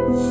నమస్తే,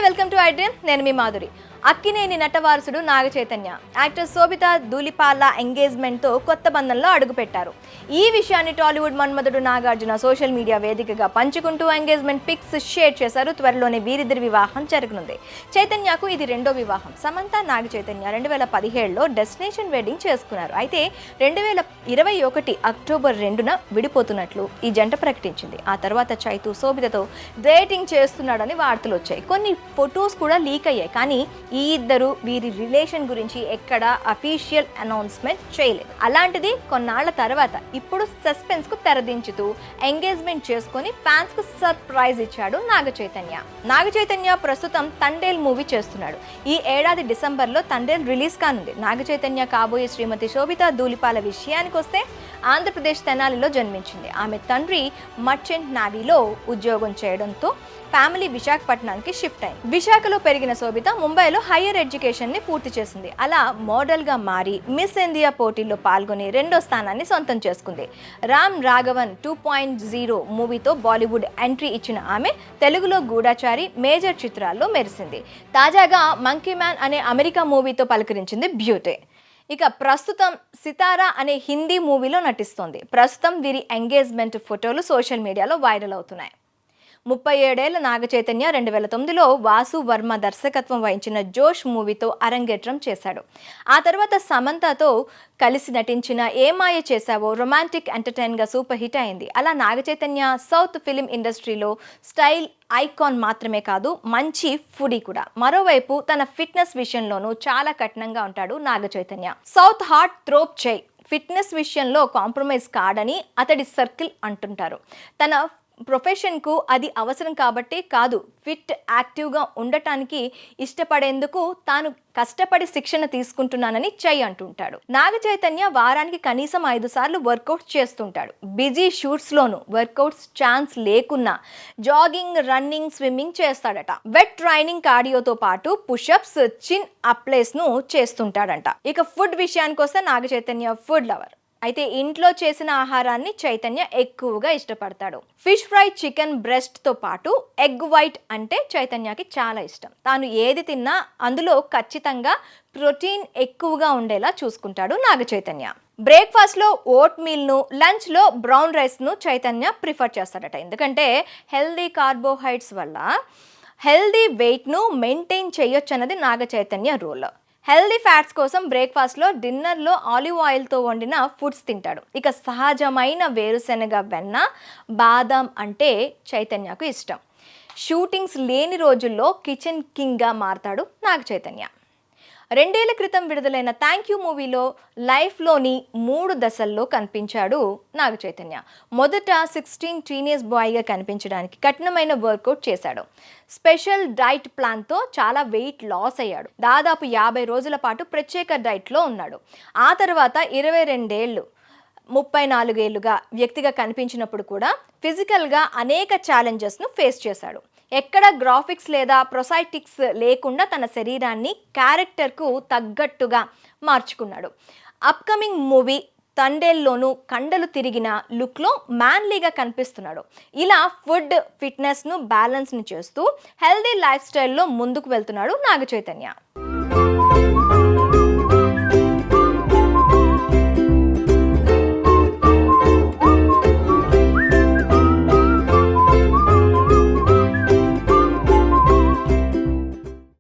welcome to I dream. నేను మీ Madhuri. Akkineni నటవారసుడు Naga Chaitanya actor Sobhita Dhulipala ఎంగేజ్మెంట్తో కొత్త బంధంలో అడుగుపెట్టారు. ఈ విషయాన్ని టాలీవుడ్ మన్మధుడు నాగార్జున సోషల్ మీడియా వేదికగా పంచుకుంటూ ఎంగేజ్మెంట్ పిక్స్ షేర్ చేశారు. త్వరలోనే వీరిద్దరి వివాహం జరగనుంది. చైతన్యకు ఇది రెండో వివాహం. సమంత నాగ చైతన్య 2017లో డెస్టినేషన్ వెడ్డింగ్ చేసుకున్నారు. అయితే 2021 అక్టోబర్ 2న విడిపోతున్నట్లు ఈ జంట ప్రకటించింది. ఆ తర్వాత చైతు శోభితతో డేటింగ్ చేస్తున్నాడని వార్తలు వచ్చాయి. కొన్ని ఫొటోస్ కూడా లీక్ అయ్యాయి. కానీ ఈ ఇద్దరు వీరి రిలేషన్ గురించి ఎక్కడా అఫీషియల్ అనౌన్స్మెంట్ చేయలేదు. అలాంటిది కొన్నాళ్ల తర్వాత ఇప్పుడు సస్పెన్స్ కు తెరదించుతూ ఎంగేజ్మెంట్ చేసుకుని ఫ్యాన్స్ కు సర్ప్రైజ్ ఇచ్చాడు నాగ చైతన్య. నాగ చైతన్య ప్రస్తుతం తండేల్ మూవీ చేస్తున్నాడు. ఈ ఏడాది డిసెంబర్లో తండేల్ రిలీజ్ కానుంది. నాగ చైతన్య కాబోయే శ్రీమతి శోభితా ధూళిపాల విషయానికి వస్తే ఆంధ్రప్రదేశ్ తెనాలిలో జన్మించింది. ఆమె తండ్రి మర్చెంట్ నావీలో ఉద్యోగం చేయడంతో ఫ్యామిలీ విశాఖపట్నానికి షిఫ్ట్ అయింది. విశాఖలో పెరిగిన శోభిత ముంబైలో హైయర్ ఎడ్యుకేషన్ ని పూర్తి చేసింది. అలా మోడల్ గా మారి మిస్ ఇండియా పోటీల్లో పాల్గొని రెండో స్థానాన్ని సొంతం చేసుకుంది. రామ్ రాఘవన్ 2.0 మూవీతో బాలీవుడ్ ఎంట్రీ ఇచ్చిన ఆమె తెలుగులో గూఢచారి, మేజర్ చిత్రాల్లో మెరిసింది. తాజాగా మంకీ మ్యాన్ అనే అమెరికా మూవీతో పలకరించింది బ్యూటీ. ఇక ప్రస్తుతం సితారా అనే హిందీ మూవీలో నటిస్తోంది. ప్రస్తుతం వీరి ఎంగేజ్మెంట్ ఫోటోలు సోషల్ మీడియాలో వైరల్ అవుతున్నాయి. 37 ఏళ్ల నాగ చైతన్య 2009లో వాసు వర్మ దర్శకత్వం వహించిన జోష్ మూవీతో అరంగేట్రం చేశాడు. ఆ తర్వాత సమంతతో కలిసి నటించిన ఏ మాయ చేశావో రొమాంటిక్ ఎంటర్టైన్గా సూపర్ హిట్ అయింది. అలా నాగ చైతన్య సౌత్ ఫిలిం ఇండస్ట్రీలో స్టైల్ ఐకాన్ మాత్రమే కాదు, మంచి ఫుడీ కూడా. మరోవైపు తన ఫిట్నెస్ విషయంలోనూ చాలా కఠినంగా ఉంటాడు నాగ చైతన్య. సౌత్ హార్ట్ థ్రోప్ చేయి ఫిట్నెస్ విషయంలో కాంప్రమైజ్ కాడని అతడి సర్కిల్ అంటుంటారు. తన ప్రొఫెషన్కు అది అవసరం కాబట్టి కాదు, ఫిట్ యాక్టివ్గా ఉండటానికి ఇష్టపడేందుకు తాను కష్టపడి శిక్షణ తీసుకుంటున్నానని చై అంటుంటాడు. నాగ చైతన్య వారానికి కనీసం 5 సార్లు వర్కౌట్స్ చేస్తుంటాడు. బిజీ షూట్స్లోనూ వర్కౌట్స్ ఛాన్స్ లేకున్నా జాగింగ్, రన్నింగ్, స్విమ్మింగ్ చేస్తాడట. వెట్ ట్రైనింగ్, కార్డియోతో పాటు పుషప్స్, చిన్ అప్లైస్ను చేస్తుంటాడంట. ఇక ఫుడ్ విషయానికి వస్తే నాగ చైతన్య ఫుడ్ లవర్. అయితే ఇంట్లో చేసిన ఆహారాన్ని చైతన్య ఎక్కువగా ఇష్టపడతాడు. ఫిష్ ఫ్రై, చికెన్ బ్రెస్ట్తో పాటు ఎగ్ వైట్ అంటే చైతన్యకి చాలా ఇష్టం. తాను ఏది తిన్నా అందులో ఖచ్చితంగా ప్రోటీన్ ఎక్కువగా ఉండేలా చూసుకుంటాడు నాగ చైతన్య. బ్రేక్ఫాస్ట్లో ఓట్ మీల్ను, లంచ్లో బ్రౌన్ రైస్ను చైతన్య ప్రిఫర్ చేస్తాడట. ఎందుకంటే హెల్దీ కార్బోహైడ్రేట్స్ వల్ల హెల్దీ వెయిట్ను మెయింటైన్ చేయొచ్చు అన్నది Naga Chaitanya rule. Healthy fats కోసం బ్రేక్ఫాస్ట్లో, డిన్నర్లో ఆలివ్ ఆయిల్తో వండిన ఫుడ్స్ తింటాడు. ఇక సహజమైన వేరుశెనగ వెన్న, బాదాం అంటే చైతన్యకు ఇష్టం. షూటింగ్స్ లేని రోజుల్లో కిచెన్ కింగ్గా మారతాడు నాగ చైతన్య. 2 ఏళ్ల క్రితం విడుదలైన థ్యాంక్ యూ మూవీలో లైఫ్లోని 3 దశల్లో కనిపించాడు నాగ చైతన్య. మొదట 16 టీనేజ్ బాయ్గా కనిపించడానికి కఠినమైన వర్కౌట్ చేశాడు. స్పెషల్ డైట్ ప్లాన్తో చాలా వెయిట్ లాస్ అయ్యాడు. దాదాపు 50 రోజుల పాటు ప్రత్యేక డైట్లో ఉన్నాడు. ఆ తర్వాత 22 ఏళ్ళు 34 ఏళ్లుగా వ్యక్తిగా కనిపించినప్పుడు కూడా ఫిజికల్గా అనేక ఛాలెంజెస్ను ఫేస్ చేశాడు. ఎక్కడ గ్రాఫిక్స్ లేదా ప్రొసైటిక్స్ లేకుండా తన శరీరాన్ని క్యారెక్టర్కు తగ్గట్టుగా మార్చుకున్నాడు. అప్కమింగ్ మూవీ తండేల్లోనూ కండలు తిరిగిన లుక్లో మ్యాన్లీగా కనిపిస్తున్నాడు. ఇలా ఫుడ్, ఫిట్నెస్ను బ్యాలెన్స్ని చేస్తూ హెల్దీ లైఫ్ స్టైల్లో ముందుకు వెళ్తున్నాడు నాగ చైతన్య.